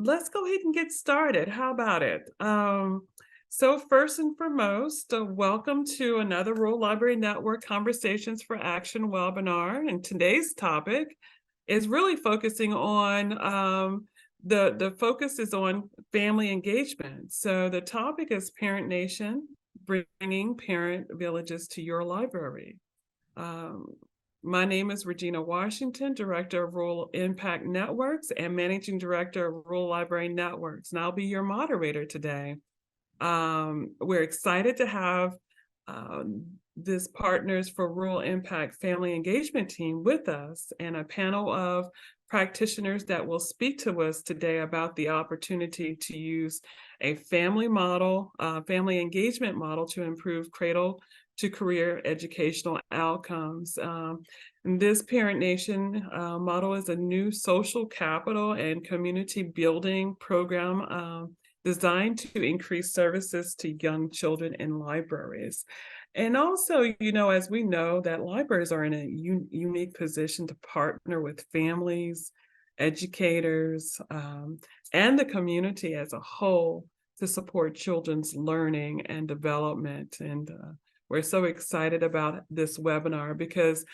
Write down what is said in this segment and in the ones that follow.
let's go ahead and get started. How about it? So first and foremost, welcome to another Rural Library Network Conversations for Action webinar. And today's topic is really focusing on the focus is on family engagement. So the topic is Parent Nation, bringing parent villages to your library. My name is Regina Washington, Director of Rural Impact Networks and Managing Director of Rural Library Networks, and I'll be your moderator today. We're excited to have this Partners for Rural Impact Family Engagement team with us and a panel of practitioners that will speak to us today about the opportunity to use a family model, family engagement model to improve cradle to career educational outcomes. And this Parent Nation model is a new social capital and community building program designed to increase services to young children in libraries. And also, as we know, that libraries are in a unique position to partner with families, educators, and the community as a whole to support children's learning and development. And we're so excited about this webinar because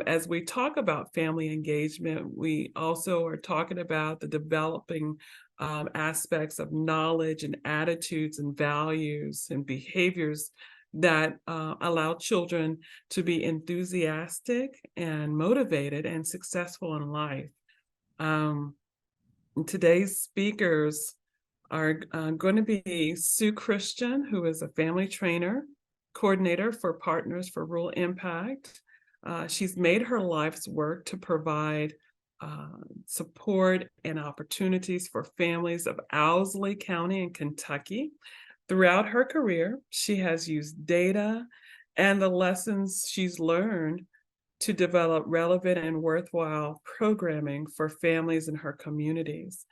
as we talk about family engagement, we also are talking about the developing aspects of knowledge and attitudes and values and behaviors that allow children to be enthusiastic and motivated and successful in life. Today's speakers are going to be Sue Christian, who is a family trainer, coordinator for Partners for Rural Impact. She's made her life's work to provide support and opportunities for families of Owsley County in Kentucky. Throughout her career, she has used data and the lessons she's learned to develop relevant and worthwhile programming for families in her communities.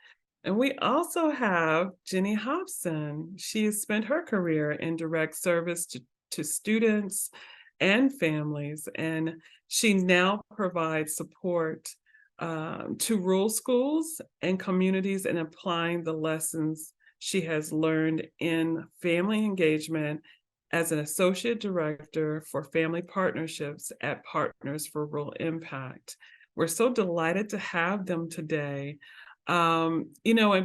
And we also have Jenny Hobson. She has spent her career in direct service to students and families, and she now provides support to rural schools and communities in applying the lessons she has learned in family engagement as an associate director for family partnerships at Partners for Rural Impact. We're so delighted to have them today. And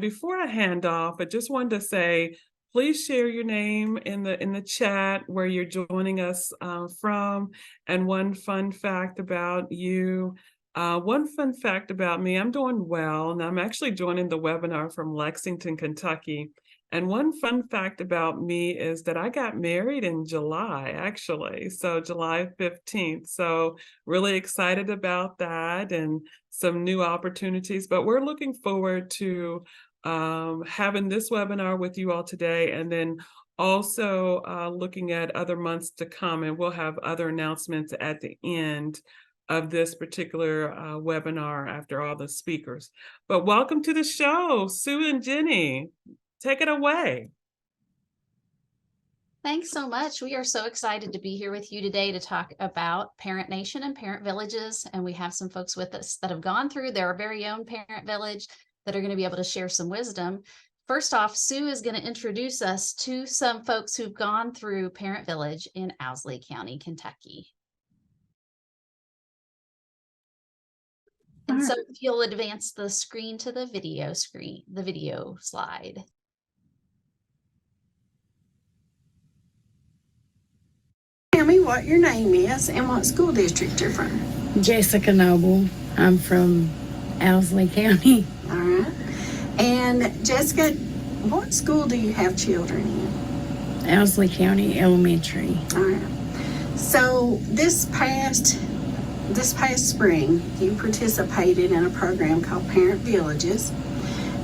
before I hand off, I just wanted to say, please share your name in the chat where you're joining us from. And one fun fact about you. One fun fact about me, I'm doing well, and I'm actually joining the webinar from Lexington, Kentucky. And one fun fact about me is that I got married in July, actually, so July 15th. So really excited about that and some new opportunities. But we're looking forward to having this webinar with you all today, and then also looking at other months to come, and we'll have other announcements at the end of this particular webinar after all the speakers. But welcome to the show, Sue and Jenny. Take it away. Thanks so much. We are so excited to be here with you today to talk about Parent Nation and Parent Villages. And we have some folks with us that have gone through their very own Parent Village that are going to be able to share some wisdom. First off, Sue is going to introduce us to some folks who've gone through Parent Village in Owsley County, Kentucky. And so if you'll advance the screen to the video slide. Tell me what your name is and what school district you're from. Jessica Noble. I'm from Owsley County. All right. And Jessica, what school do you have children in? Owsley County Elementary. All right. So this past spring, you participated in a program called Parent Villages.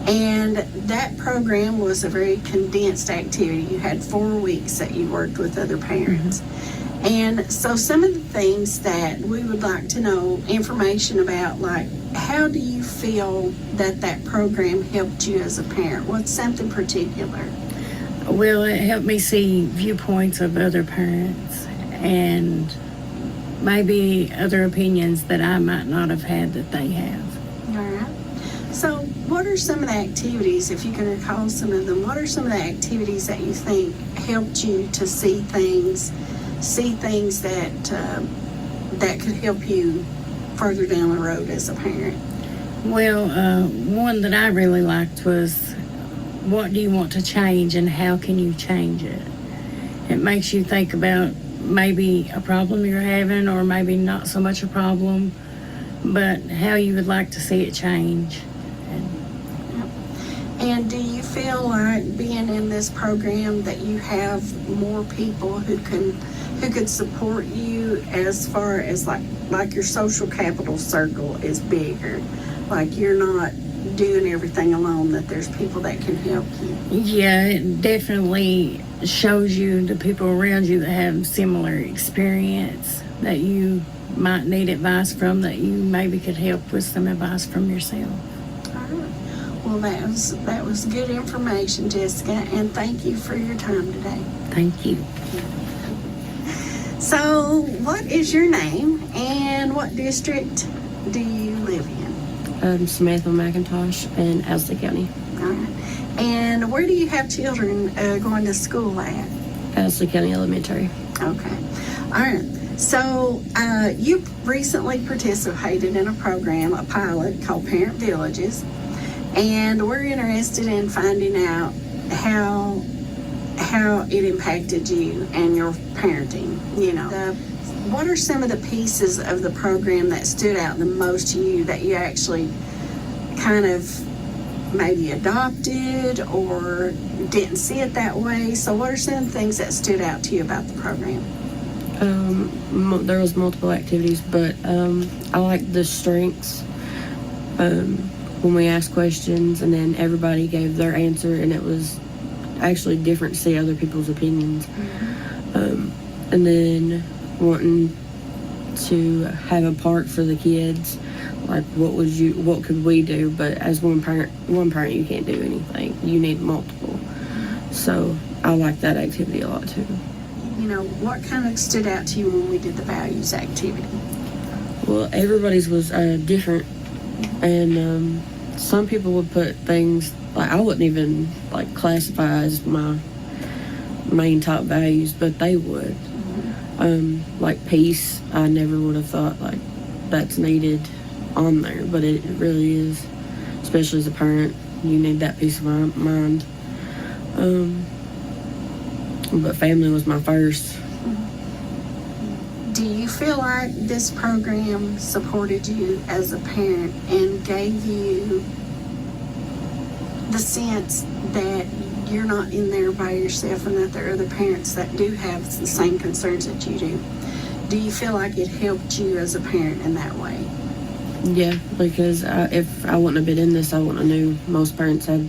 And that program was a very condensed activity. You had 4 weeks that you worked with other parents. And so some of the things that we would like to know information about, like how do you feel that program helped you as a parent? What's something particular? Well, it helped me see viewpoints of other parents and maybe other opinions that I might not have had that they have. All right. So what are some of the activities, if you can recall some of them, what are some of the activities that you think helped you to see things that that could help you further down the road as a parent? Well, one that I really liked was, what do you want to change and how can you change it? It makes you think about maybe a problem you're having, or maybe not so much a problem, but how you would like to see it change. And do you feel like being in this program that you have more people who could support you, as far as like your social capital circle is bigger? Like you're not doing everything alone, that there's people that can help you? Yeah, it definitely shows you the people around you that have similar experience that you might need advice from, that you maybe could help with some advice from yourself. All right. Well, that was good information, Jessica, and thank you for your time today. Thank you. So, what is your name and what district do you live in? Samantha McIntosh in Elsie County. All right. And where do you have children going to school at? Elsie County Elementary. Okay. All right. So you recently participated in a program, a pilot called Parent Villages, and we're interested in finding out how it impacted you and your parenting. You know, what are some of the pieces of the program that stood out the most to you, that you actually kind of maybe adopted or didn't see it that way? So what are some of the things that stood out to you about the program? There was multiple activities, but I like the strengths. When we asked questions and then everybody gave their answer, and it was actually different to see other people's opinions. And then wanting to have a part for the kids, like what could we do? But as one parent you can't do anything. You need multiple. So I like that activity a lot too. You know, what kind of stood out to you when we did the values activity? Well, everybody's was different, and some people would put things like I wouldn't even like classify as my main top values, but they would. Like peace, I never would have thought like that's needed on there, but it really is. Especially as a parent, you need that peace of mind. But family was my first. Do you feel like this program supported you as a parent and gave you the sense that you're not in there by yourself, and that there are other parents that do have the same concerns that you do? Do you feel like it helped you as a parent in that way? Yeah, because if I wouldn't have been in this, I wouldn't have knew most parents had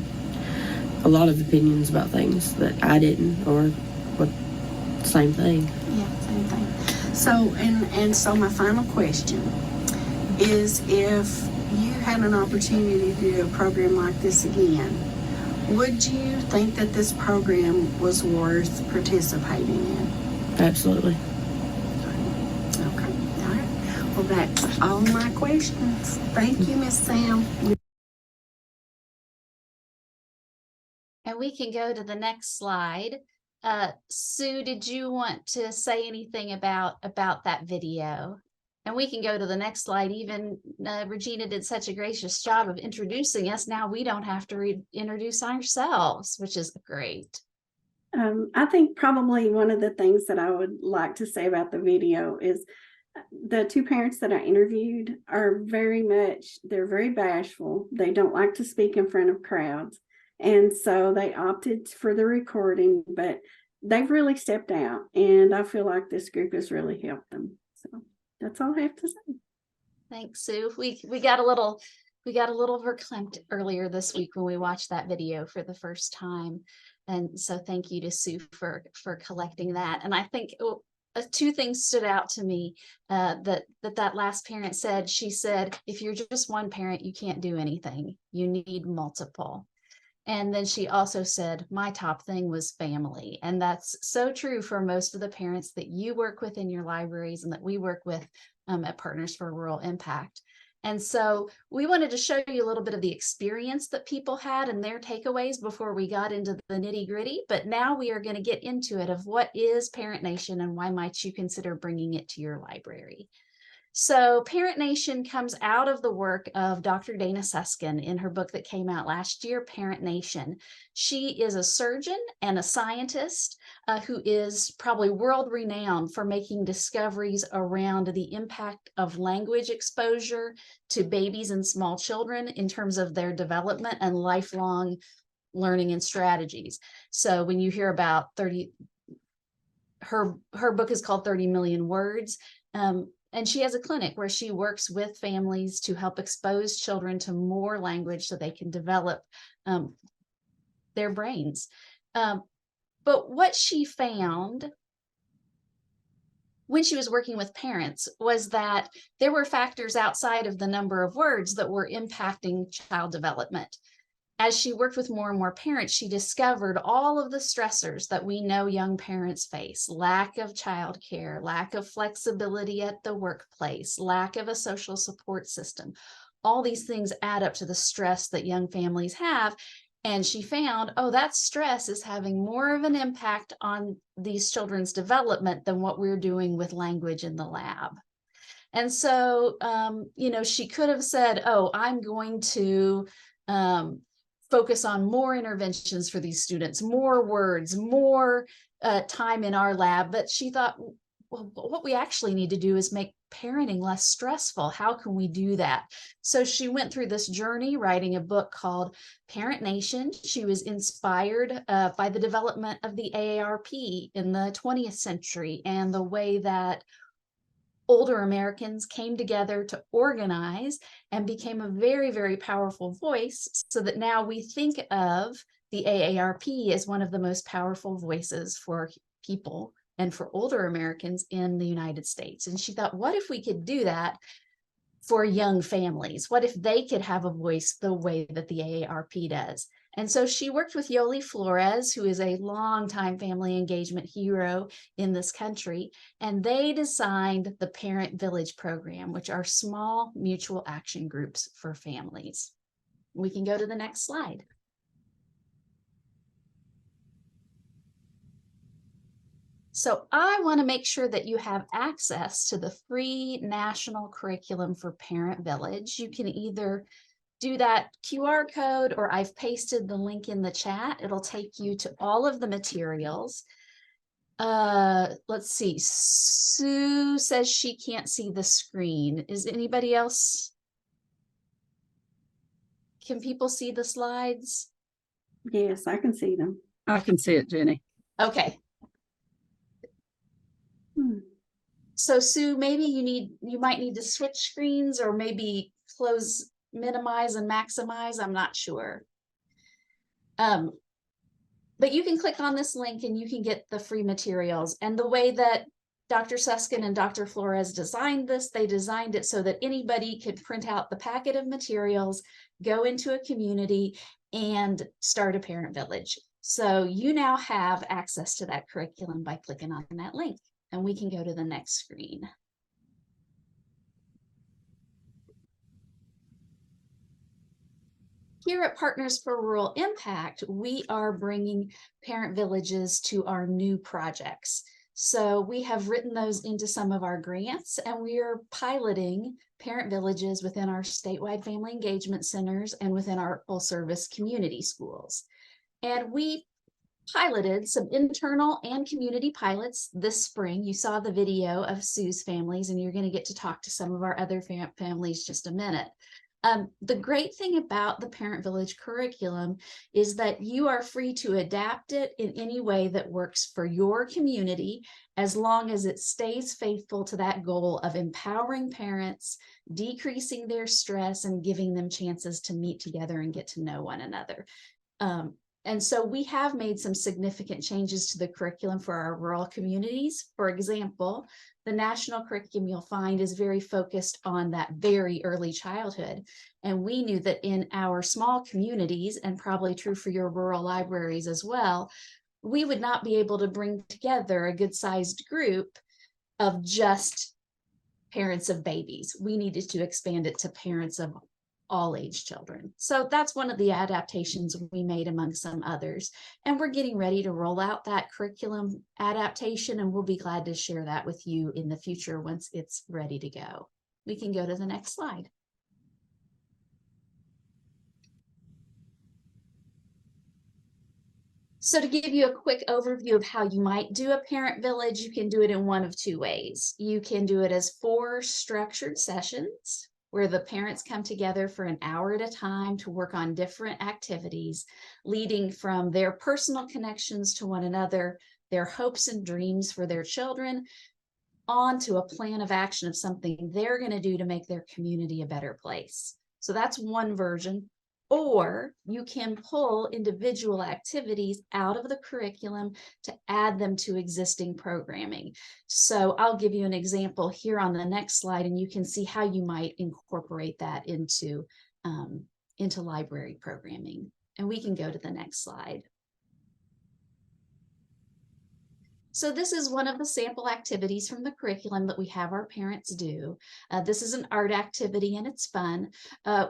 a lot of opinions about things that I didn't, or what, same thing. Yeah, same thing. So, and so my final question is, if you had an opportunity to do a program like this again, would you think that this program was worth participating in? Absolutely. Okay. All right. Well, that's all my questions. Thank you, Miss Sam. And we can go to the next slide. Sue, did you want to say anything about that video? And we can go to the next slide. Even Regina did such a gracious job of introducing us. Now we don't have to introduce ourselves, which is great. I think probably one of the things that I would like to say about the video is the two parents that I interviewed are they're very bashful. They don't like to speak in front of crowds. And so they opted for the recording, but they've really stepped out. And I feel like this group has really helped them. So that's all I have to say. Thanks, Sue. We got a little verklempt earlier this week when we watched that video for the first time. And so thank you to Sue for collecting that. And I think two things stood out to me that last parent said. She said, if you're just one parent, you can't do anything. You need multiple. And then she also said, my top thing was family. And that's so true for most of the parents that you work with in your libraries and that we work with at Partners for Rural Impact. And so we wanted to show you a little bit of the experience that people had and their takeaways before we got into the nitty-gritty. But now we are going to get into it of what is Parent Nation and why might you consider bringing it to your library. So Parent Nation comes out of the work of Dr. Dana Susskind in her book that came out last year, Parent Nation. She is a surgeon and a scientist who is probably world renowned for making discoveries around the impact of language exposure to babies and small children in terms of their development and lifelong learning and strategies. So when you hear about her book is called 30 Million Words. And she has a clinic where she works with families to help expose children to more language so they can develop their brains. But what she found when she was working with parents was that there were factors outside of the number of words that were impacting child development. As she worked with more and more parents, she discovered all of the stressors that we know young parents face: lack of childcare, lack of flexibility at the workplace, lack of a social support system. All these things add up to the stress that young families have. And she found, oh, that stress is having more of an impact on these children's development than what we're doing with language in the lab. And so, she could have said, oh, I'm going to focus on more interventions for these students, more words, more time in our lab. But she thought, well, what we actually need to do is make parenting less stressful. How can we do that? So she went through this journey writing a book called Parent Nation. She was inspired by the development of the AARP in the 20th century and the way that older Americans came together to organize and became a very, very powerful voice, so that now we think of the AARP as one of the most powerful voices for people and for older Americans in the United States. And she thought, what if we could do that for young families? What if they could have a voice the way that the AARP does? And so she worked with Yoli Flores, who is a longtime family engagement hero in this country, and they designed the Parent Village program, which are small mutual action groups for families. We can go to the next slide. So I want to make sure that you have access to the free national curriculum for Parent Village. You can either do that QR code, or I've pasted the link in the chat. It'll take you to all of the materials. Let's see. Sue says she can't see the screen. Is anybody else? Can people see the slides? Yes, I can see them. I can see it, Jenny. Okay. So Sue, maybe you might need to switch screens, or maybe close, minimize and maximize. I'm not sure. But you can click on this link and you can get the free materials. And the way that Dr. Susskind and Dr. Flores designed this, they designed it so that anybody could print out the packet of materials, go into a community, and start a Parent Village. So you now have access to that curriculum by clicking on that link. And we can go to the next screen. Here at Partners for Rural Impact, we are bringing parent villages to our new projects. So we have written those into some of our grants, and we are piloting parent villages within our statewide family engagement centers and within our full service community schools. And we piloted some internal and community pilots this spring. You saw the video of Sue's families, and you're going to get to talk to some of our other families just a minute. The great thing about the Parent Village curriculum is that you are free to adapt it in any way that works for your community, as long as it stays faithful to that goal of empowering parents, decreasing their stress, and giving them chances to meet together and get to know one another. And so we have made some significant changes to the curriculum for our rural communities. For example, the national curriculum you'll find is very focused on that very early childhood. And we knew that in our small communities, and probably true for your rural libraries as well, we would not be able to bring together a good-sized group of just parents of babies. We needed to expand it to parents of all age children. So that's one of the adaptations we made among some others. And we're getting ready to roll out that curriculum adaptation, and we'll be glad to share that with you in the future once it's ready to go. We can go to the next slide. So to give you a quick overview of how you might do a parent village, you can do it in one of two ways. You can do it as 4 structured sessions where the parents come together for an hour at a time to work on different activities, leading from their personal connections to one another, their hopes and dreams for their children, on to a plan of action of something they're going to do to make their community a better place. So that's one version. Or you can pull individual activities out of the curriculum to add them to existing programming. So I'll give you an example here on the next slide, and you can see how you might incorporate that into library programming. And we can go to the next slide. So this is one of the sample activities from the curriculum that we have our parents do. This is an art activity and it's fun.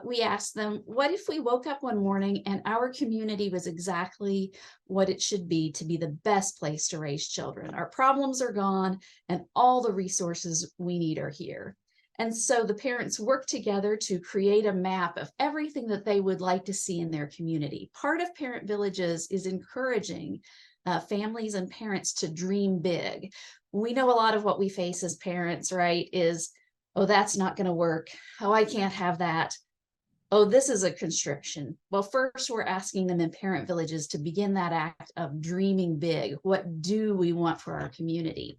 We asked them, what if we woke up one morning and our community was exactly what it should be to be the best place to raise children? Our problems are gone and all the resources we need are here. And so the parents work together to create a map of everything that they would like to see in their community. Part of Parent Villages is encouraging families and parents to dream big. We know a lot of what we face as parents, right, is, oh, that's not going to work. Oh, I can't have that. Oh, this is a constriction. Well, first we're asking them in Parent Villages to begin that act of dreaming big. What do we want for our community?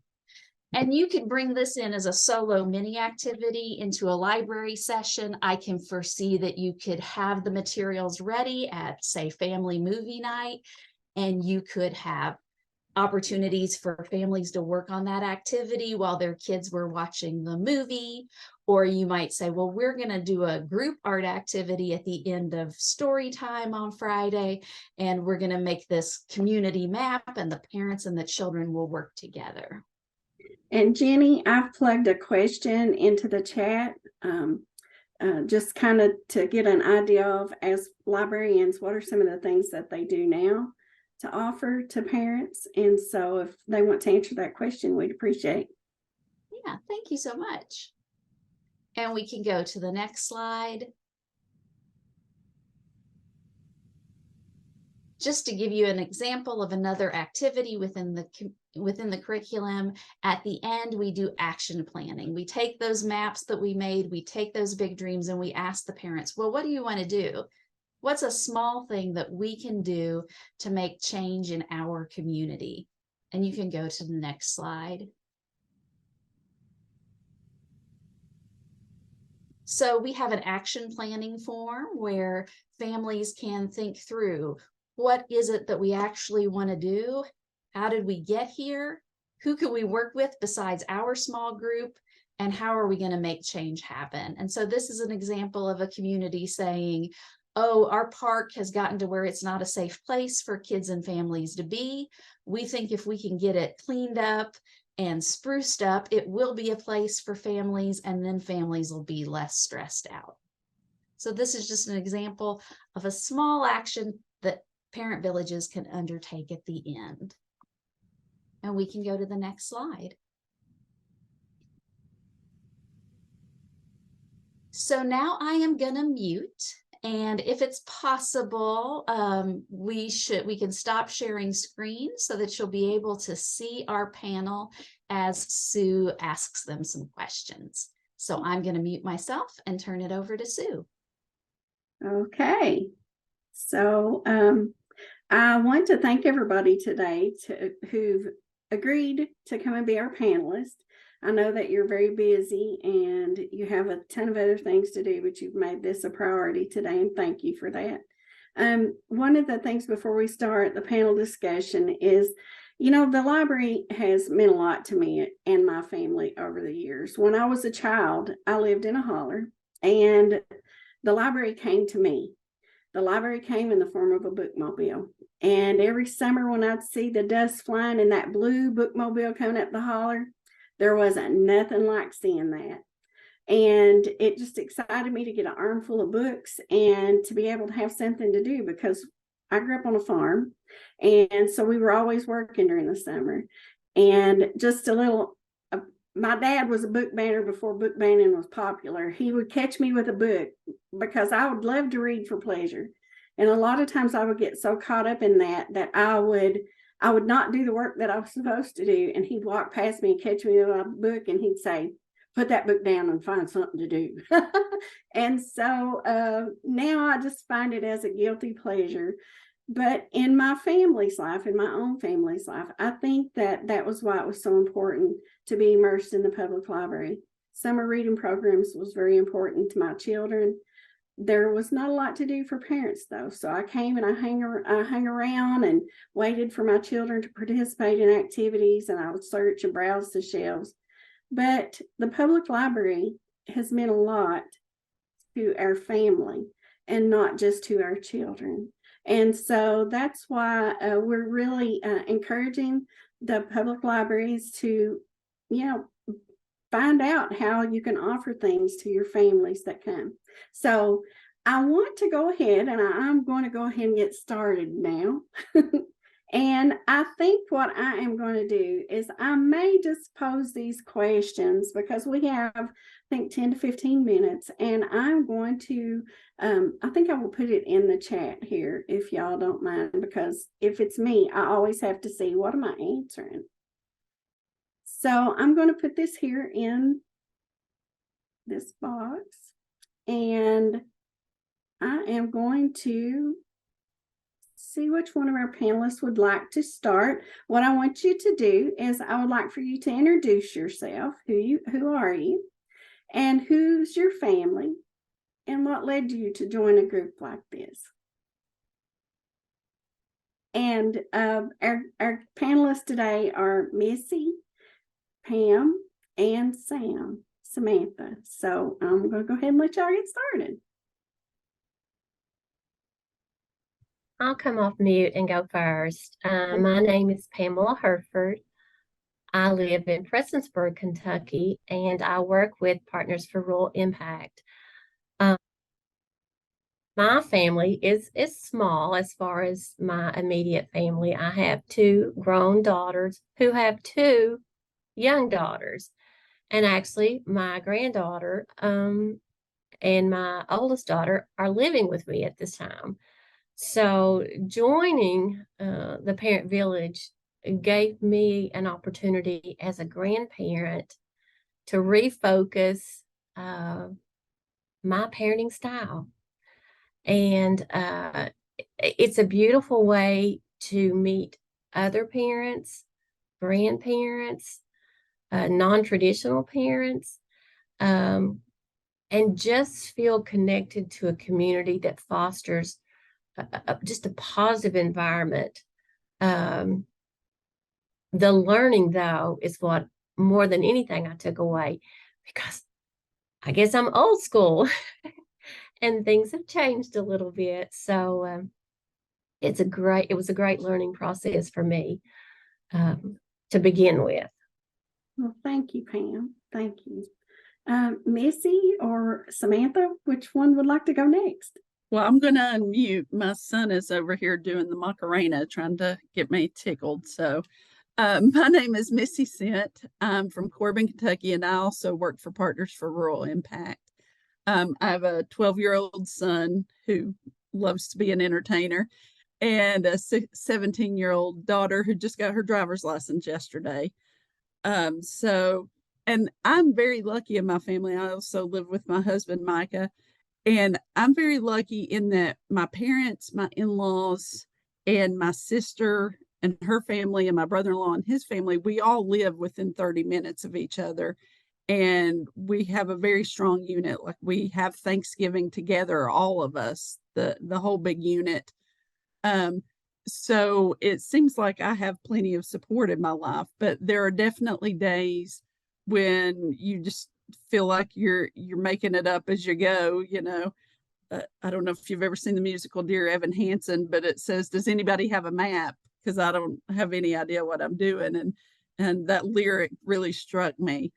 And you could bring this in as a solo mini activity into a library session. I can foresee that you could have the materials ready at, say, family movie night, and you could have opportunities for families to work on that activity while their kids were watching the movie. Or you might say, well, we're going to do a group art activity at the end of story time on Friday, and we're going to make this community map, and the parents and the children will work together. And Jenny, I've plugged a question into the chat, just kind of to get an idea of, as librarians, what are some of the things that they do now to offer to parents? And so if they want to answer that question, we'd appreciate. Yeah, thank you so much. And we can go to the next slide. Just to give you an example of another activity within the curriculum, at the end, we do action planning. We take those maps that we made, we take those big dreams, and we ask the parents, well, what do you want to do? What's a small thing that we can do to make change in our community? And you can go to the next slide. So we have an action planning form where families can think through, what is it that we actually want to do? How did we get here? Who can we work with besides our small group? And how are we going to make change happen? And so this is an example of a community saying, oh, our park has gotten to where it's not a safe place for kids and families to be. We think if we can get it cleaned up and spruced up, it will be a place for families, and then families will be less stressed out. So this is just an example of a small action that Parent Villages can undertake at the end. And we can go to the next slide. So now I am going to mute. And if it's possible, we can stop sharing screen so that you'll be able to see our panel as Sue asks them some questions. So I'm going to mute myself and turn it over to Sue. Okay. So I want to thank everybody today who've agreed to come and be our panelists. I know that you're very busy and you have a ton of other things to do, but you've made this a priority today, and thank you for that. One of the things before we start the panel discussion is, the library has meant a lot to me and my family over the years. When I was a child, I lived in a holler, and the library came to me. The library came in the form of a bookmobile. And every summer when I'd see the dust flying in that blue bookmobile coming up the holler, there wasn't nothing like seeing that. And it just excited me to get an armful of books and to be able to have something to do, because I grew up on a farm. And so we were always working during the summer. And just a little, my dad was a book banner before book banning was popular. He would catch me with a book because I would love to read for pleasure. And a lot of times I would get so caught up in that I would not do the work that I was supposed to do. And he'd walk past me and catch me with a book, and he'd say, put that book down and find something to do. And so now I just find it as a guilty pleasure. But in my family's life, in my own family's life, I think that was why it was so important to be immersed in the public library. Summer reading programs was very important to my children. There was not a lot to do for parents, though. So I came and I hung around and waited for my children to participate in activities, and I would search and browse the shelves. But the public library has meant a lot to our family and not just to our children. And so that's why we're really encouraging the public libraries to, find out how you can offer things to your families that come. So I want to go ahead, and I'm going to go ahead and get started now. And I think what I am going to do is I may just pose these questions, because we have, I think, 10 to 15 minutes. And I'm going to, I think I will put it in the chat here, if y'all don't mind, because if it's me, I always have to see, what am I answering? So I'm going to put this here in this box, and I am going to see which one of our panelists would like to start. What I want you to do is I would like for you to introduce yourself. Who are you, and who's your family, and what led you to join a group like this? And our panelists today are Missy, Pam, and Samantha. So I'm going to go ahead and let y'all get started. I'll come off mute and go first. My name is Pamela Herford. I live in Prestonsburg, Kentucky, and I work with Partners for Rural Impact. My family is small as far as my immediate family. I have 2 grown daughters who have 2 young daughters. And actually, my granddaughter and my oldest daughter are living with me at this time. So joining the Parent Village gave me an opportunity as a grandparent to refocus my parenting style. And it's a beautiful way to meet other parents, grandparents, non-traditional parents, and just feel connected to a community that fosters just a positive environment. The learning, though, is what more than anything I took away, because I guess I'm old school and things have changed a little bit. So it was a great learning process for me to begin with. Well, thank you, Pam. Thank you. Missy or Samantha, which one would like to go next? Well, I'm going to unmute. My son is over here doing the Macarena, trying to get me tickled. So my name is Missy Sent. I'm from Corbin, Kentucky, and I also work for Partners for Rural Impact. I have a 12-year-old son who loves to be an entertainer, and a 17-year-old daughter who just got her driver's license yesterday. And I'm very lucky in my family. I also live with my husband, Micah, and I'm very lucky in that my parents, my in-laws, and my sister and her family, and my brother-in-law and his family, we all live within 30 minutes of each other. And we have a very strong unit. Like, we have Thanksgiving together, all of us, the whole big unit. So it seems like I have plenty of support in my life, but there are definitely days when you just feel like you're making it up as you go. I don't know if you've ever seen the musical Dear Evan Hansen, but it says, does anybody have a map? Because I don't have any idea what I'm doing. And that lyric really struck me.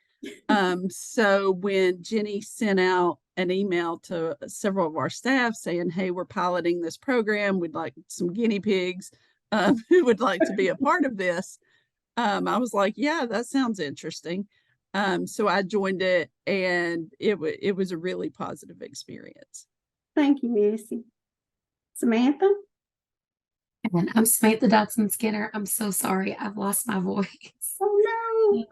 So when Jenny sent out an email to several of our staff saying, hey, we're piloting this program, we'd like some guinea pigs who would like to be a part of this. I was like, yeah, that sounds interesting. So I joined it, and it was a really positive experience. Thank you, Missy. Samantha? And I'm Samantha Dodson Skinner. I'm so sorry. I've lost my voice. Oh no.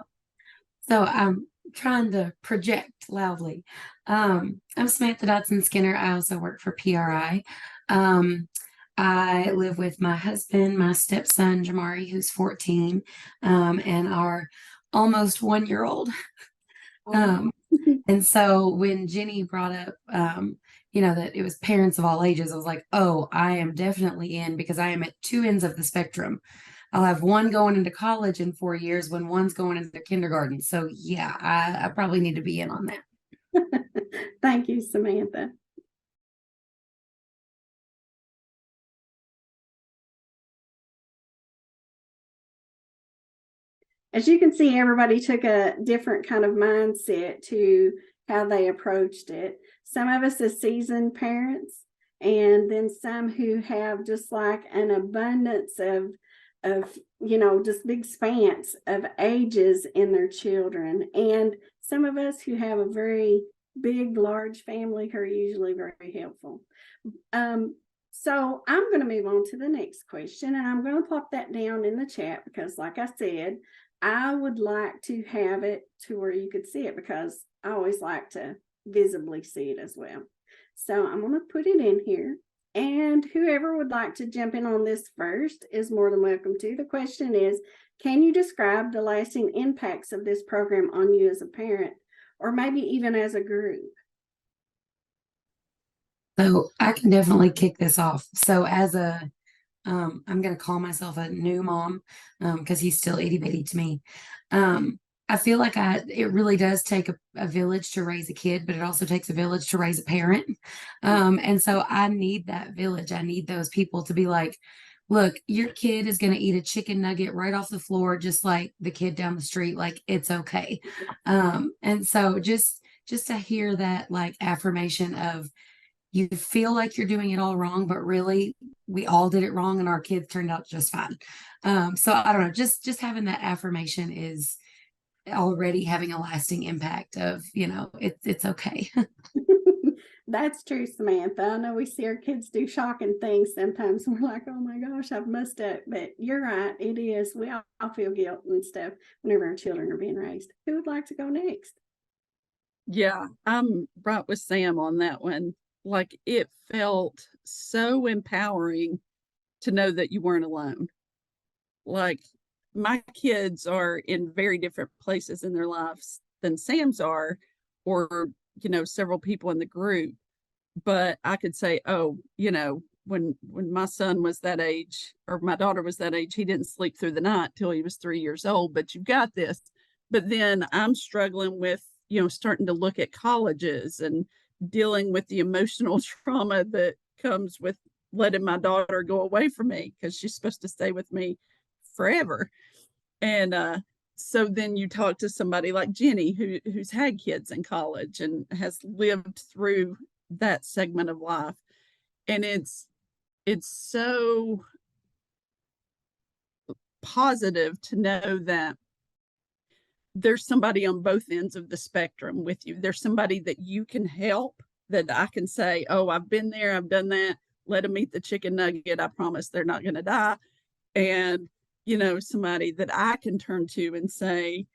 So I'm trying to project loudly. I'm Samantha Dodson Skinner. I also work for PRI. I live with my husband, my stepson, Jamari, who's 14, and our almost 1-year-old. And so when Jenny brought up, that it was parents of all ages, I was like, oh, I am definitely in, because I am at two ends of the spectrum. I'll have one going into college in 4 years when one's going into kindergarten. So yeah, I probably need to be in on that. Thank you, Samantha. As you can see, everybody took a different kind of mindset to how they approached it. Some of us as seasoned parents, and then some who have just like an abundance of just big spans of ages in their children. And some of us who have a very big, large family who are usually very helpful. So I'm going to move on to the next question, and I'm going to pop that down in the chat because, like I said, I would like to have it to where you could see it, because I always like to visibly see it as well. So I'm going to put it in here, and whoever would like to jump in on this first is more than welcome to. The question is, can you describe the lasting impacts of this program on you as a parent, or maybe even as a group? So I can definitely kick this off. So as I'm going to call myself a new mom, because he's still itty bitty to me. I feel like it really does take a village to raise a kid, but it also takes a village to raise a parent. And so I need that village. I need those people to be like, look, your kid is going to eat a chicken nugget right off the floor, just like the kid down the street. Like, it's okay. And so just to hear that like affirmation of, you feel like you're doing it all wrong, but really we all did it wrong and our kids turned out just fine. So I don't know, just having that affirmation is already having a lasting impact of, it's okay. That's true, Samantha. I know we see our kids do shocking things sometimes. We're like, oh my gosh, I've messed up. But you're right, it is. We all feel guilt and stuff whenever our children are being raised. Who would like to go next? Yeah, I'm right with Sam on that one. Like, it felt so empowering to know that you weren't alone. Like, my kids are in very different places in their lives than Sam's are, or, several people in the group. But I could say, oh, when my son was that age, or my daughter was that age, he didn't sleep through the night till he was 3 years old, but you've got this. But then I'm struggling with, starting to look at colleges and dealing with the emotional trauma that comes with letting my daughter go away from me, because she's supposed to stay with me forever. And so then you talk to somebody like Jenny, who's had kids in college and has lived through that segment of life. And it's so positive to know that there's somebody on both ends of the spectrum with you. There's somebody that you can help, that I can say, oh, I've been there, I've done that. Let them eat the chicken nugget. I promise they're not going to die. And, somebody that I can turn to and say,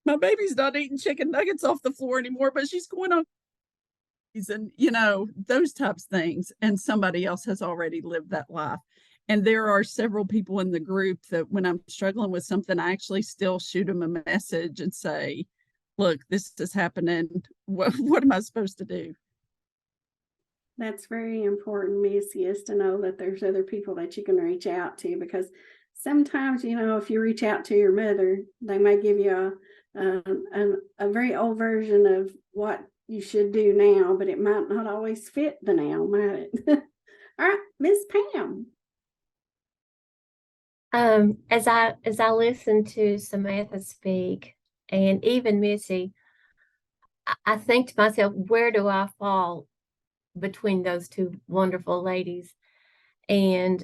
my baby's not eating chicken nuggets off the floor anymore, but she's going on. And, those types of things. And somebody else has already lived that life. And there are several people in the group that when I'm struggling with something, I actually still shoot them a message and say, look, this is happening. What am I supposed to do? That's very important, Missy, is to know that there's other people that you can reach out to, because sometimes, if you reach out to your mother, they may give you a very old version of what you should do now, but it might not always fit the now, might it? All right, Miss Pam. As I listen to Samantha speak, and even Missy, I think to myself, where do I fall between those two wonderful ladies? And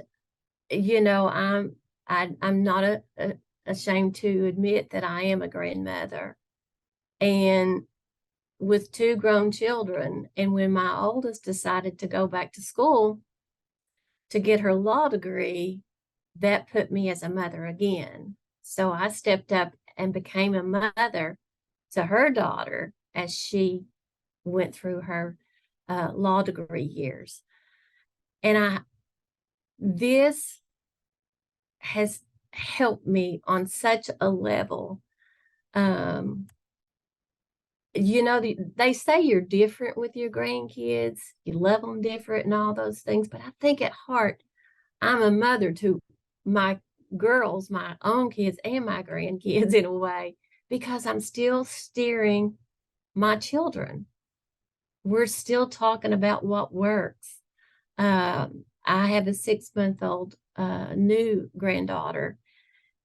you know, I'm not ashamed to admit that I am a grandmother, and with two grown children. And when my oldest decided to go back to school to get her law degree, that put me as a mother again. So I stepped up and became a mother to her daughter as she went through her law degree years. And this has helped me on such a level. You know, they say you're different with your grandkids, you love them different and all those things, but I think at heart, I'm a mother to my girls, my own kids, and my grandkids in a way, because I'm still steering my children. We're still talking about what works. I have a 6-month-old new granddaughter,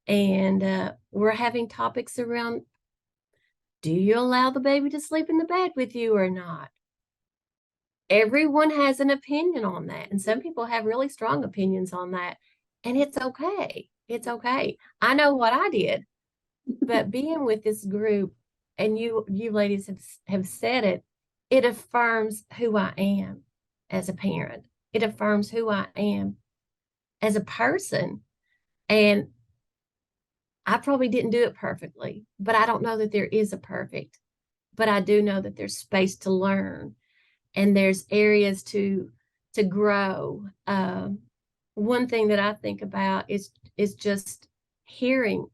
and we're having topics around, do you allow the baby to sleep in the bed with you or not? Everyone has an opinion on that, and some people have really strong opinions on that, and it's okay. It's okay. I know what I did, but being with this group, and you ladies have said it, it affirms who I am as a parent. It affirms who I am as a person. And I probably didn't do it perfectly, but I don't know that there is a perfect, but I do know that there's space to learn and there's areas to grow. One thing that I think about is just hearing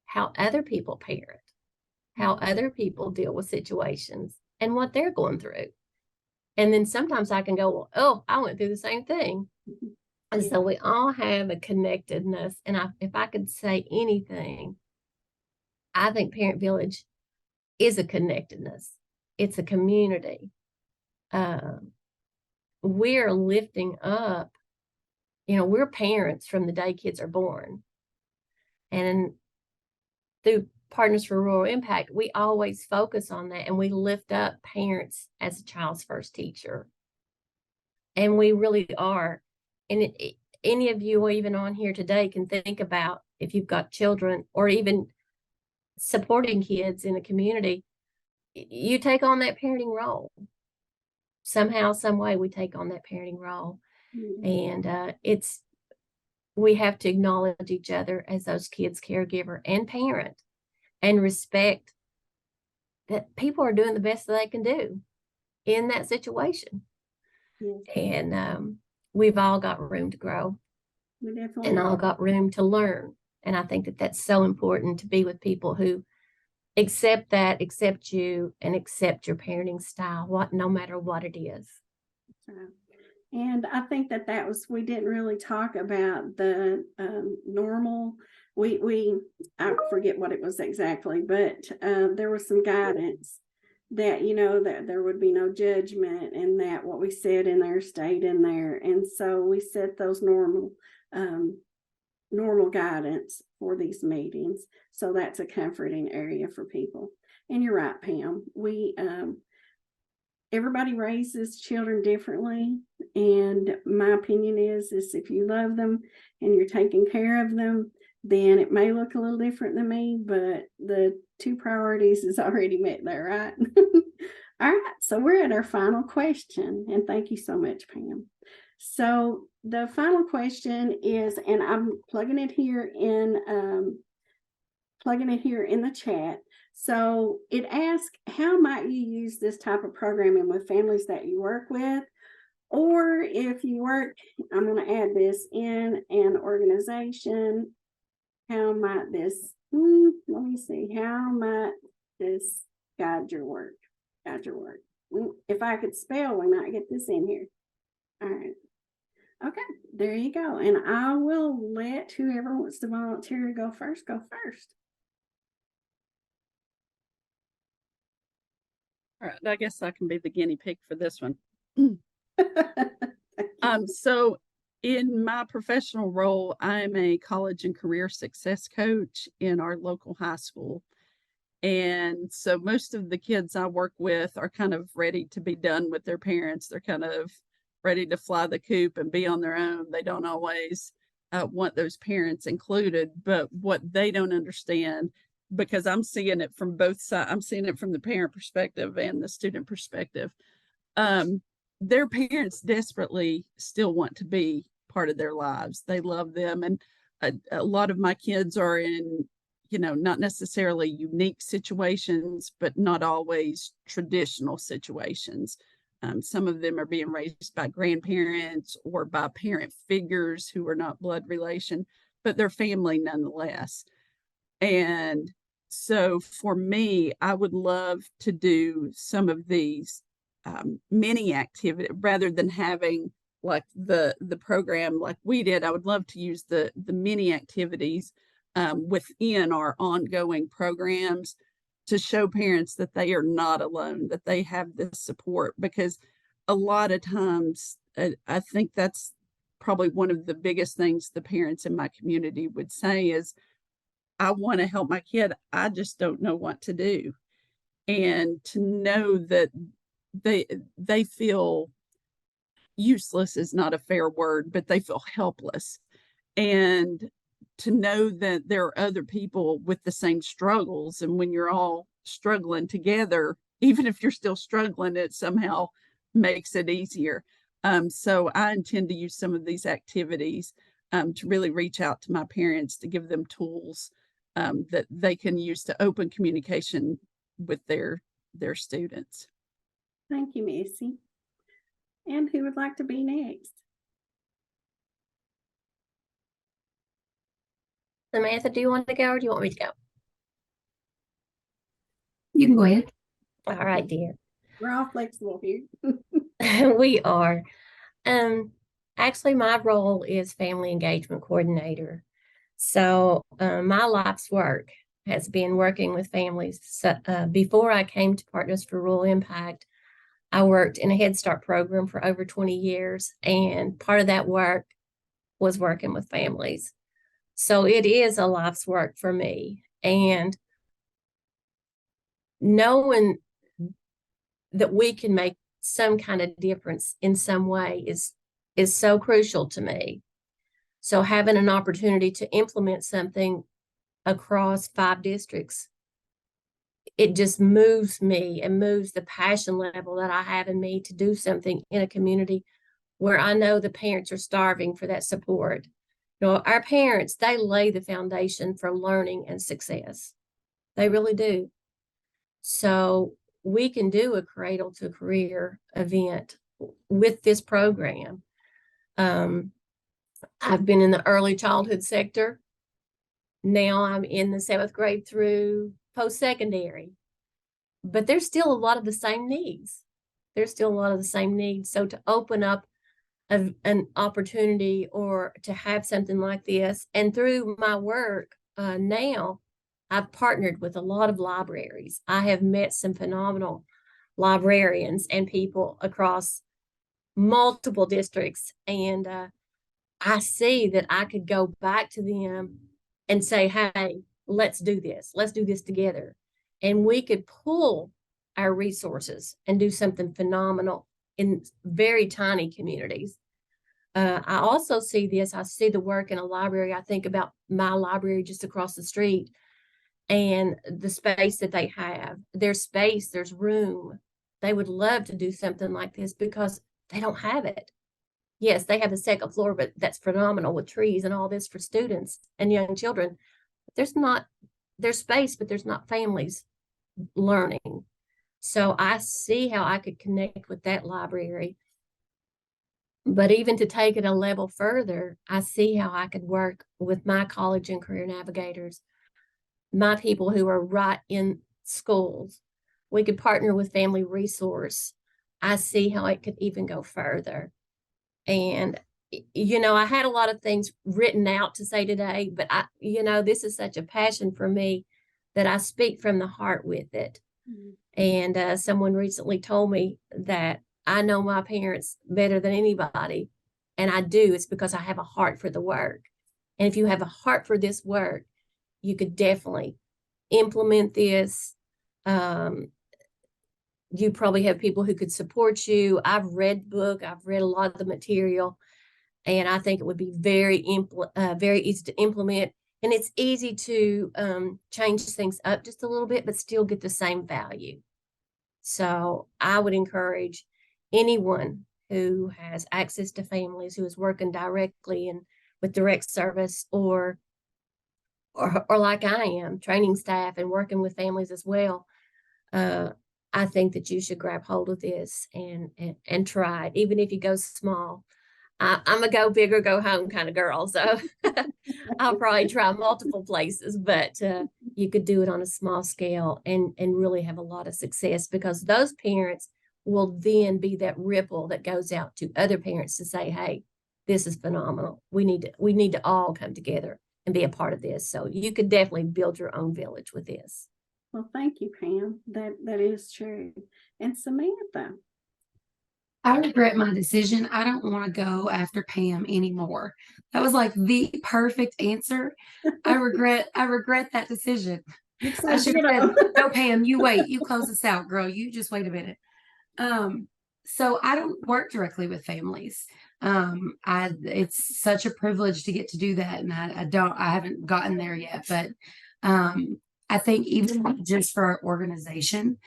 how other people parent, how other people deal with situations and what they're going through. And then sometimes I can go, well, oh, I went through the same thing. And so we all have a connectedness. And if I could say anything, I think Parent Village is a connectedness. It's a community. We're lifting up, we're parents from the day kids are born. And through Partners for Rural Impact, we always focus on that, and we lift up parents as a child's first teacher. And we really are. And any of you even on here today can think about, if you've got children or even supporting kids in a community, you take on that parenting role. Somehow, some way, we take on that parenting role. And we have to acknowledge each other as those kids' caregiver and parent, and respect that people are doing the best that they can do in that situation. And we've all got room to grow, and all got room to learn. And I think that that's so important, to be with people who accept you, and accept your parenting style, no matter what it is. And I think that we didn't really talk about the normal. I forget what it was exactly, but there was some guidance that, that there would be no judgment, and that what we said in there stayed in there. And so we set those normal guidance for these meetings. So that's a comforting area for people. And you're right, Pam. Everybody raises children differently. And my opinion is if you love them and you're taking care of them, then it may look a little different than me, but the two priorities is already met there, right? All right, so we're at our final question, and thank you so much, Pam. So the final question is, and I'm plugging it here in the chat. So it asks, how might you use this type of programming with families that you work with? Or if you work, I'm going to add this, in an organization, how might this, let me see, how might this guide your work? If I could spell, we might get this in here. All right. Okay, there you go. And I will let whoever wants to volunteer go first. All right, I guess I can be the guinea pig for this one. So in my professional role, I'm a college and career success coach in our local high school. And so most of the kids I work with are kind of ready to be done with their parents. They're kind of ready to fly the coop and be on their own. They don't always want those parents included, but what they don't understand, because I'm seeing it from both sides, I'm seeing it from the parent perspective and the student perspective. Their parents desperately still want to be part of their lives. They love them. And a lot of my kids are in, not necessarily unique situations, but not always traditional situations. Some of them are being raised by grandparents or by parent figures who are not blood relation, but they're family nonetheless. And so for me, I would love to do some of these mini activity rather than having like the program like we did. I would love to use the mini activities within our ongoing programs to show parents that they are not alone, that they have this support, because a lot of times I think that's probably one of the biggest things the parents in my community would say is, I want to help my kid. I just don't know what to do. And to know that they feel useless is not a fair word, but they feel helpless. And to know that there are other people with the same struggles, and when you're all struggling together, even if you're still struggling, it somehow makes it easier. So I intend to use some of these activities to really reach out to my parents to give them tools that they can use to open communication with their students. Thank you, Missy. And who would like to be next? Samantha, do you want to go or do you want me to go? You can go ahead. All right, dear. We're all flexible here. We are. Actually, my role is family engagement coordinator. So my life's work has been working with families. So, before I came to Partners for Rural Impact, I worked in a Head Start program for over 20 years, and part of that work was working with families. So it is a life's work for me. And knowing that we can make some kind of difference in some way is so crucial to me. So having an opportunity to implement something across 5 districts, it just moves me and moves the passion level that I have in me to do something in a community where I know the parents are starving for that support. Our parents, they lay the foundation for learning and success. They really do. So we can do a cradle to career event with this program. I've been in the early childhood sector. Now I'm in the 7th grade through post-secondary, but there's still a lot of the same needs. So to open up an opportunity or to have something like this, and through my work now, I've partnered with a lot of libraries. I have met some phenomenal librarians and people across multiple districts, and I see that I could go back to them and say, hey, let's do this together. And we could pull our resources and do something phenomenal in very tiny communities. I also see this, I see the work in a library. I think about my library just across the street and the space that they have. There's space, there's room. They would love to do something like this because they don't have it. Yes, they have the second floor, but that's phenomenal with trees and all this for students and young children. There's space, but there's not families learning. So I see how I could connect with that library. But even to take it a level further, I see how I could work with my college and career navigators, my people who are right in schools. We could partner with Family Resource. I see how it could even go further. And, I had a lot of things written out to say today, but this is such a passion for me that I speak from the heart with it. Mm-hmm. And someone recently told me that I know my parents better than anybody. And I do. It's because I have a heart for the work. And if you have a heart for this work, you could definitely implement this. You probably have people who could support you. I've read the book, I've read a lot of the material, and I think it would be very easy to implement. And it's easy to change things up just a little bit, but still get the same value. So I would encourage anyone who has access to families, who is working directly and with direct service, or like I am, training staff and working with families as well. I think that you should grab hold of this and try it, even if you go small. I'm a go big or go home kind of girl, so I'll probably try multiple places, but you could do it on a small scale and really have a lot of success, because those parents will then be that ripple that goes out to other parents to say, hey, this is phenomenal. We need to all come together and be a part of this. So you could definitely build your own village with this. Well, thank you, Pam. That is true. And Samantha. I regret my decision. I don't want to go after Pam anymore. That was like the perfect answer. I regret that decision. I should have said, no, Pam, you wait. You close this out, girl. You just wait a minute. So I don't work directly with families. It's such a privilege to get to do that. And I haven't gotten there yet, but I think even just for our organization,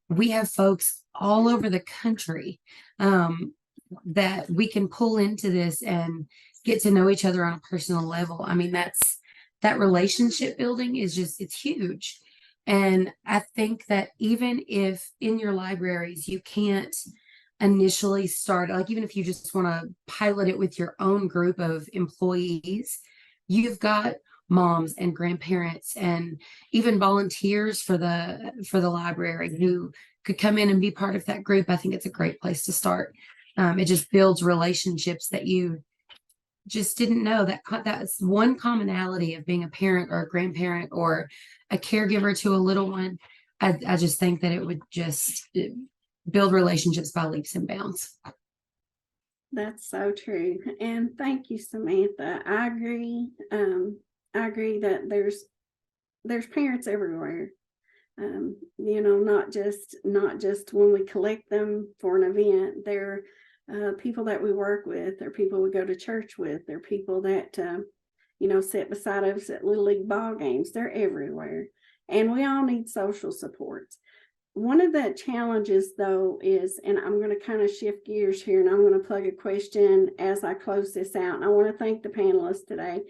we have folks all over the country that we can pull into this and get to know each other on a personal level. I mean, that relationship building is it's huge. And I think that even if in your libraries you can't initially start, like even if you just want to pilot it with your own group of employees, you've got moms and grandparents and even volunteers for the library who could come in and be part of that group. I think it's a great place to start. It just builds relationships that you just didn't know. That's one commonality of being a parent or a grandparent or a caregiver to a little one. I just think that it would just build relationships by leaps and bounds. That's so true. And thank you, Samantha. I agree. I agree that there's parents everywhere. Not just when we collect them for an event. They're people that we work with. They're people we go to church with. They're people that sit beside us at Little League ball games. They're everywhere, and we all need social supports. One of the challenges, though, is, and I'm going to kind of shift gears here, and I'm going to plug a question as I close this out. And I want to thank the panelists today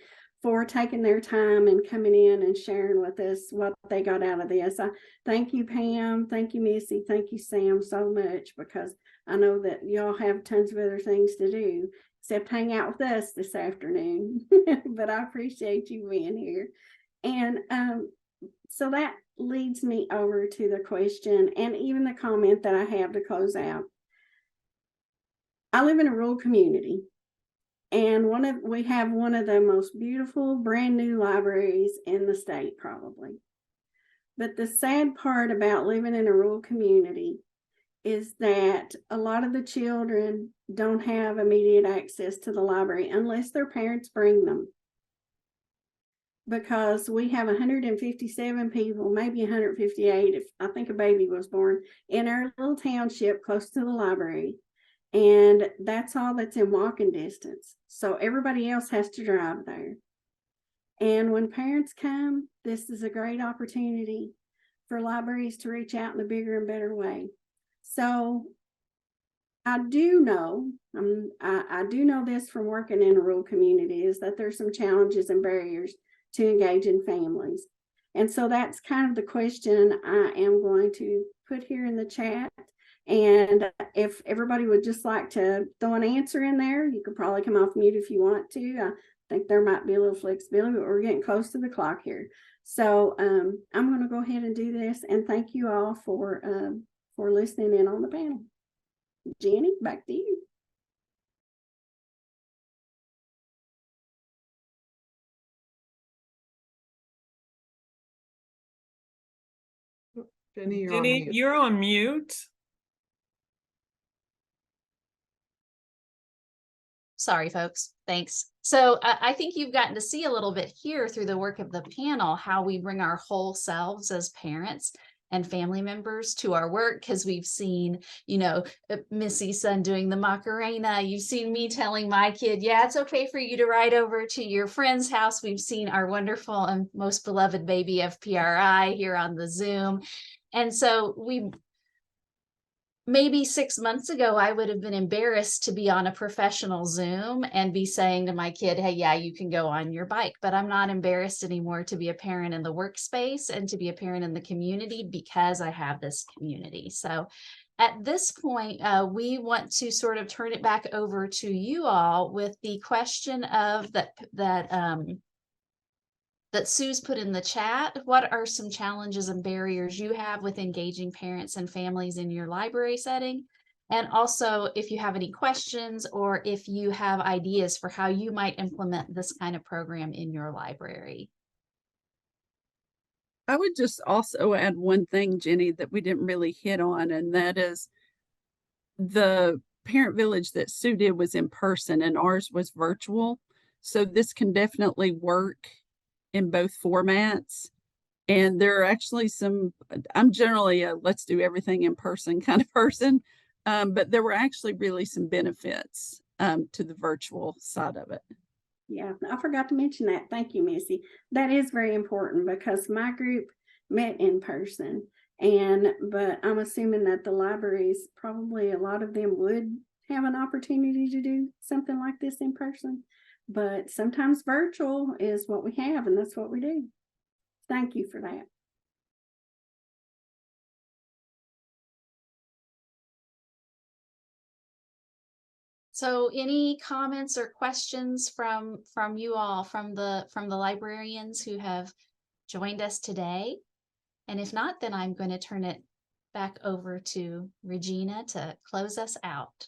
for taking their time and coming in and sharing with us what they got out of this. I thank you, Pam. Thank you, Missy. Thank you, Sam, so much, because I know that y'all have tons of other things to do except hang out with us this afternoon. But I appreciate you being here. And so that leads me over to the question and even the comment that I have to close out. I live in a rural community. And we have one of the most beautiful brand new libraries in the state, probably. But the sad part about living in a rural community is that a lot of the children don't have immediate access to the library unless their parents bring them. Because we have 157 people, maybe 158, if I think a baby was born, in our little township close to the library. And that's all that's in walking distance. So everybody else has to drive there. And when parents come, this is a great opportunity for libraries to reach out in a bigger and better way. So I do know this from working in a rural community, is that there's some challenges and barriers to engage in families. And so that's kind of the question I am going to put here in the chat. And if everybody would just like to throw an answer in there, you could probably come off mute if you want to. I think there might be a little flexibility, but we're getting close to the clock here. So I'm going to go ahead and do this. And thank you all for listening in on the panel. Jenny, back to you. Jenny, you're on mute. Sorry, folks. Thanks. So I think you've gotten to see a little bit here through the work of the panel, how we bring our whole selves as parents and family members to our work, because we've seen, Missy's son doing the Macarena. You've seen me telling my kid, yeah, it's okay for you to ride over to your friend's house. We've seen our wonderful and most beloved baby FPRI here on the Zoom. And so maybe 6 months ago, I would have been embarrassed to be on a professional Zoom and be saying to my kid, hey, yeah, you can go on your bike. But I'm not embarrassed anymore to be a parent in the workspace and to be a parent in the community, because I have this community. So at this point, we want to sort of turn it back over to you all with the question of that Sue's put in the chat. What are some challenges and barriers you have with engaging parents and families in your library setting? And also, if you have any questions or if you have ideas for how you might implement this kind of program in your library. I would just also add one thing, Jenny, that we didn't really hit on, and that is the parent village that Sue did was in person and ours was virtual. So this can definitely work in both formats. And there are actually I'm generally a let's do everything in person kind of person. But there were actually really some benefits to the virtual side of it. Yeah, I forgot to mention that. Thank you, Missy. That is very important because my group met in person, but I'm assuming that the libraries, probably a lot of them would have an opportunity to do something like this in person. But sometimes virtual is what we have, and that's what we do. Thank you for that. So any comments or questions from you all, from the librarians who have joined us today? And if not, then I'm going to turn it back over to Regina to close us out.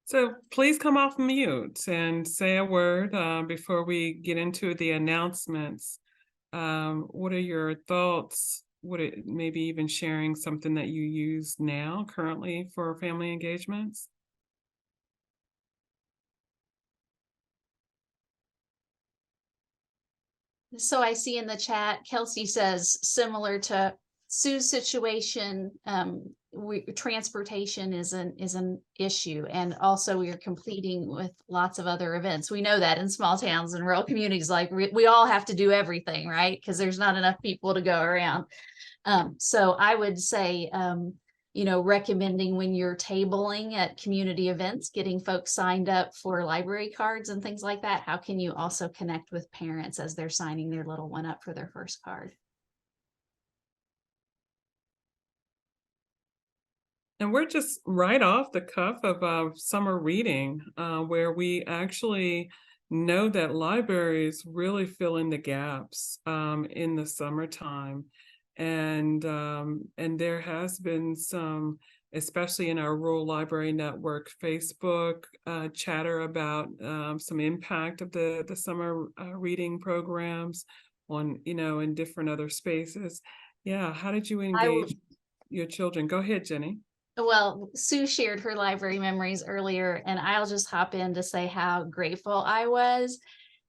So please come off mute and say a word before we get into the announcements. What are your thoughts? Maybe even sharing something that you use now currently for family engagements? So I see in the chat, Kelsey says, similar to Sue's situation, transportation is an issue, and also we are competing with lots of other events. We know that in small towns and rural communities, like we all have to do everything, right? Because there's not enough people to go around. So I would say, recommending when you're tabling at community events, getting folks signed up for library cards and things like that. How can you also connect with parents as they're signing their little one up for their first card? And we're just right off the cuff of summer reading, where we actually know that libraries really fill in the gaps in the summertime. And there has been some, especially in our Rural Library Network Facebook chatter about some impact of the summer reading programs on, in different other spaces. Yeah, how did you engage your children? Go ahead, Jenny. Well, Sue shared her library memories earlier, and I'll just hop in to say how grateful I was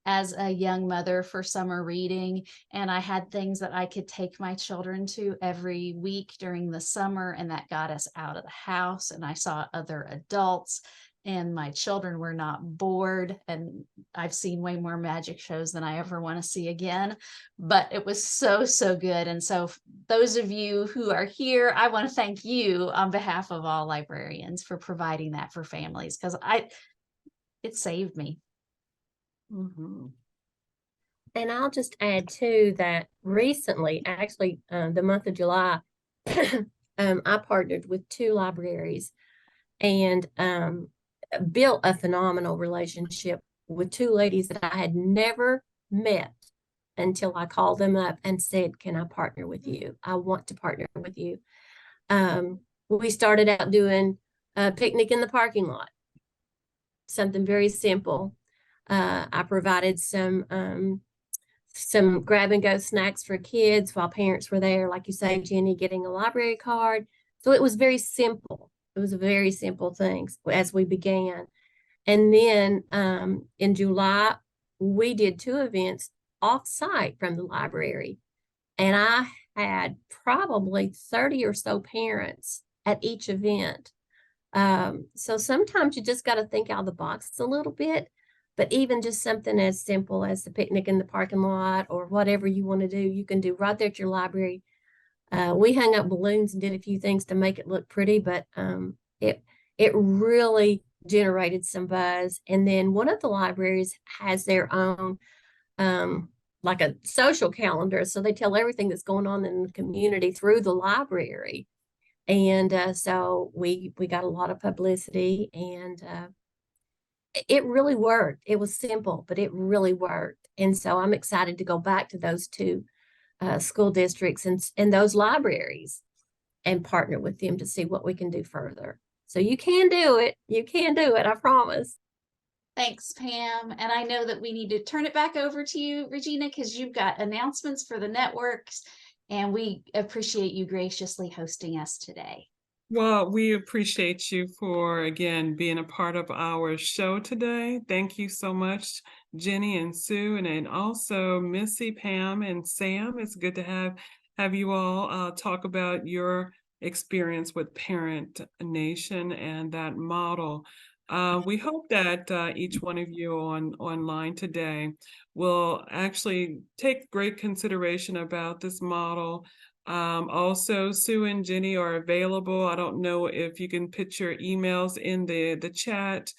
as a young mother for summer reading. And I had things that I could take my children to every week during the summer, and that got us out of the house. And I saw other adults, and my children were not bored. And I've seen way more magic shows than I ever want to see again, but it was so, so good. And so those of you who are here, I want to thank you on behalf of all librarians for providing that for families, because it saved me. Mm-hmm. And I'll just add too that recently, actually, the month of July, I partnered with 2 libraries and built a phenomenal relationship with 2 ladies that I had never met until I called them up and said, can I partner with you? I want to partner with you. We started out doing a picnic in the parking lot, something very simple. I provided some grab and go snacks for kids while parents were there, like you say, Jenny, getting a library card. So it was very simple. It was very simple things as we began. And then in July, we did 2 events off-site from the library. And I had probably 30 or so parents at each event. So sometimes you just got to think out of the box a little bit, but even just something as simple as the picnic in the parking lot or whatever you want to do, you can do right there at your library. We hung up balloons and did a few things to make it look pretty, but it really generated some buzz. And then one of the libraries has their own like a social calendar, so they tell everything that's going on in the community through the library. And so we got a lot of publicity, and it really worked. It was simple, but it really worked. And so I'm excited to go back to those 2 school districts and those libraries and partner with them to see what we can do further. So you can do it. You can do it. I promise. Thanks, Pam. And I know that we need to turn it back over to you, Regina, because you've got announcements for the networks, and we appreciate you graciously hosting us today. Well, we appreciate you for, again, being a part of our show today. Thank you so much, Jenny and Sue, and then also Missy, Pam, and Sam. It's good to have you all talk about your experience with Parent Nation and that model. We hope that each one of you online today will actually take great consideration about this model. Also, Sue and Jenny are available. I don't know if you can put your emails in the chat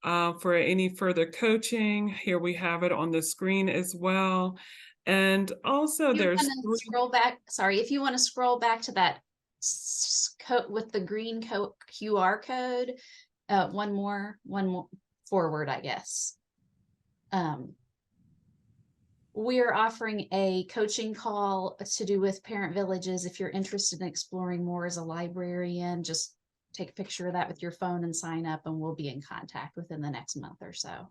for any further coaching. Here we have it on the screen as well. And also there's scroll back. Sorry, if you want to scroll back to that code with the green QR code, one more forward, I guess. We're offering a coaching call to do with Parent Villages. If you're interested in exploring more as a librarian, just take a picture of that with your phone and sign up, and we'll be in contact within the next month or so.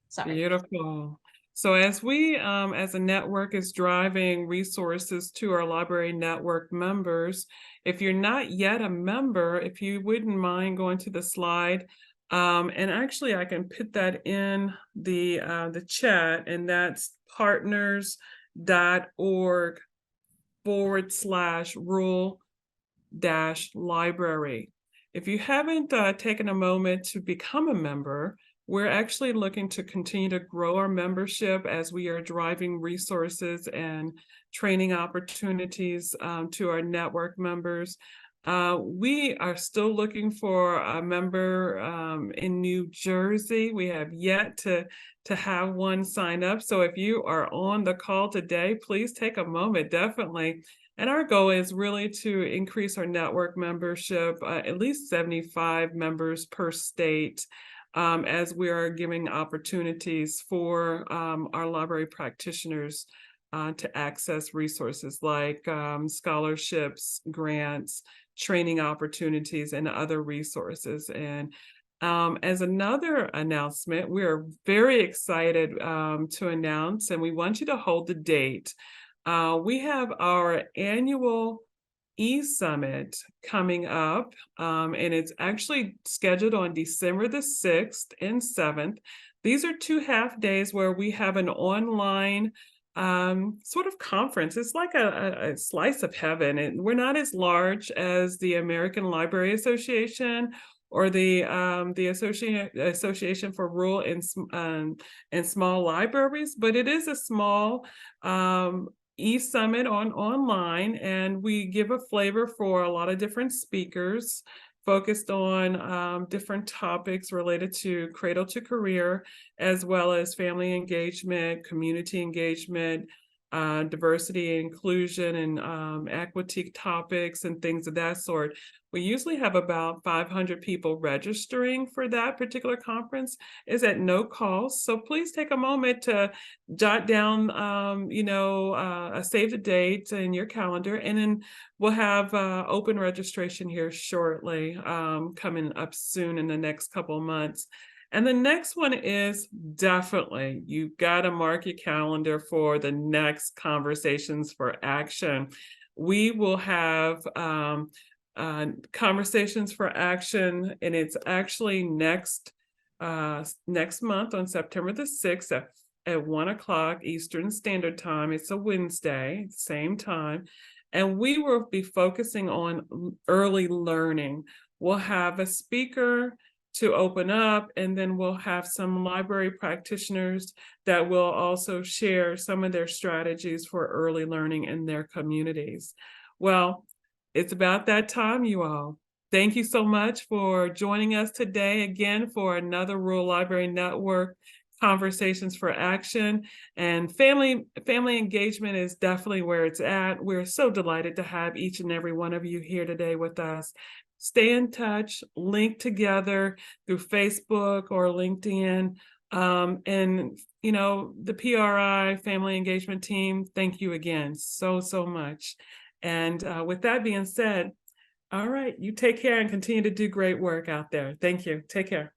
Sorry. Beautiful. So as we, as a network, is driving resources to our library network members, if you're not yet a member, if you wouldn't mind going to the slide, and actually I can put that in the chat, and that's partners.org/rural-library. If you haven't taken a moment to become a member, we're actually looking to continue to grow our membership as we are driving resources and training opportunities to our network members. We are still looking for a member in New Jersey. We have yet to have one sign up. So if you are on the call today, please take a moment, definitely. And our goal is really to increase our network membership, at least 75 members per state, as we are giving opportunities for our library practitioners to access resources like scholarships, grants, training opportunities, and other resources. And as another announcement, we are very excited to announce, and we want you to hold the date. We have our annual E-Summit coming up, and it's actually scheduled on December the 6th and 7th. These are 2 half days where we have an online sort of conference. It's like a slice of heaven, and we're not as large as the American Library Association or the Association for Rural and Small Libraries, but it is a small E-Summit online, and we give a flavor for a lot of different speakers focused on different topics related to cradle to career, as well as family engagement, community engagement, diversity and inclusion, and equity topics and things of that sort. We usually have about 500 people registering for that particular conference. It's at no cost. So please take a moment to jot down, save the date in your calendar, and then we'll have open registration here shortly, coming up soon in the next couple of months. And the next one is definitely, you've got to mark your calendar for the next Conversations for Action. We will have Conversations for Action, and it's actually next next month on September the 6th at 1 o'clock Eastern Standard Time. It's a Wednesday, same time. And we will be focusing on early learning. We'll have a speaker to open up, and then we'll have some library practitioners that will also share some of their strategies for early learning in their communities. Well, it's about that time, you all. Thank you so much for joining us today again for another Rural Library Network Conversations for Action. And family engagement is definitely where it's at. We're so delighted to have each and every one of you here today with us. Stay in touch, link together through Facebook or LinkedIn. And, you know, the PRI Family Engagement Team, thank you again so much. And with that being said, all right, you take care and continue to do great work out there. Thank you. Take care.